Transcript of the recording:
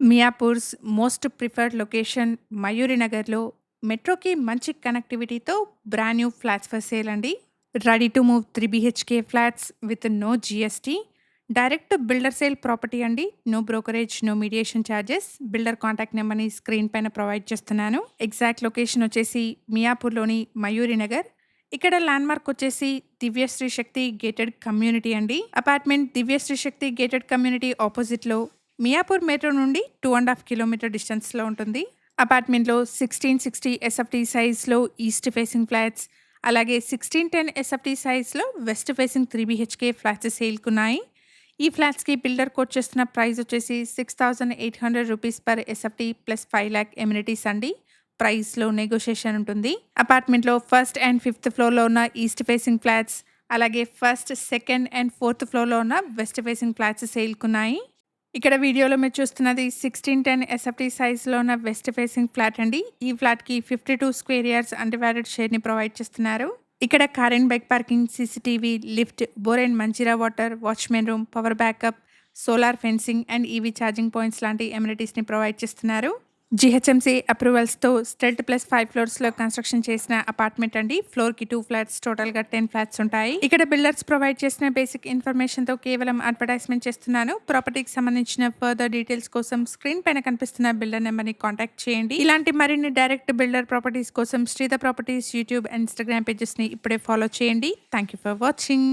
మియాపూర్స్ most preferred location Mayuri నగర్‌లో మెట్రోకి మంచి కనెక్టివిటీతో brand new flats for sale అండి. Ready to move 3 BHK flats with no GST. Direct builder sale property అండి. No brokerage, no mediation charges. Builder contact నెంబర్‌ని screen పైన provide చేస్తున్నాను. Exact location వచ్చేసి మియాపూర్‌లోని మయూరి నగర్. ఇక్కడ ల్యాండ్‌మార్క్ వచ్చేసి దివ్యశ్రీ శక్తి గేటెడ్ కమ్యూనిటీ అండి. Apartment Divyasri Shakti gated community ఆపోజిట్‌లో మియాపూర్ మెట్రో నుండి 2.5 కిలోమీటర్ డిస్టెన్స్‌లో ఉంటుంది. అపార్ట్మెంట్‌లో 1660 ఎస్ఎఫ్టీ సైజ్‌లో ఈస్ట్ ఫేసింగ్ ఫ్లాట్స్, అలాగే 1610 ఎస్ఎఫ్టీ సైజ్‌లో వెస్ట్ ఫేసింగ్ 3 బీహెచ్‌కే ఫ్లాట్స్ సేల్‌కున్నాయి. ఈ ఫ్లాట్స్‌కి బిల్డర్ కోట్ చేస్తున్న ప్రైస్ వచ్చేసి 6,800 rupees per SFT plus 5 lakh amenities అండి. ప్రైస్‌లో నెగోషియేషన్ ఉంటుంది. అపార్ట్మెంట్‌లో ఫస్ట్ అండ్ ఫిఫ్త్ ఫ్లోర్‌లో ఉన్న ఈస్ట్ ఫేసింగ్ ఫ్లాట్స్, అలాగే ఫస్ట్, సెకండ్ అండ్ ఫోర్త్ ఫ్లోర్‌లో ఉన్న వెస్ట్ ఫేసింగ్ ఫ్లాట్స్ సేల్‌కున్నాయి. ఇక్కడ వీడియోలో మీరు చూస్తున్నది 1610 ఎస్ఎఫ్టీ సైజ్‌లో ఉన్న వెస్ట్ ఫేసింగ్ ఫ్లాట్ అండి. ఈ ఫ్లాట్‌కి 52 స్క్వేర్ యార్డ్స్ అన్‌డివైడెడ్ షేర్‌ని ప్రొవైడ్ చేస్తున్నారు. ఇక్కడ car and bike parking, CCTV, lift, bore and Manjira water, watchmen room, power backup, solar fencing and EV charging points లాంటి ఎమ్యూనిటీస్‌ని ప్రొవైడ్ చేస్తున్నారు. జీహెచ్ఎంసీ అప్రూవల్స్‌తో స్టెల్ట్ ప్లస్ 5 ఫ్లోర్స్‌లో కన్‌స్ట్రక్షన్ చేసిన అపార్ట్మెంట్ అండి. ఫ్లోర్‌కి 2 ఫ్లాట్స్, టోటల్‌గా 10 ఫ్లాట్స్ ఉంటాయి. ఇక్కడ బిల్డర్స్ ప్రొవైడ్ చేసిన బేసిక్ ఇన్ఫర్మేషన్‌తో కేవలం అడ్వర్టైజ్‌మెంట్ చేస్తున్నాను. ప్రాపర్టీకి సంబంధించిన ఫర్దర్ డీటెయిల్స్ కోసం స్క్రీన్ పైన కనిపిస్తున్న బిల్డర్ నెంబర్‌ని కాంటాక్ట్ చేయండి. ఇలాంటి మరిన్ని డైరెక్ట్ బిల్డర్ ప్రాపర్టీస్ కోసం Sridhar properties YouTube and Instagram పేజెస్‌ని ఇప్పుడే ఫాలో చేయండి. Thank you for watching.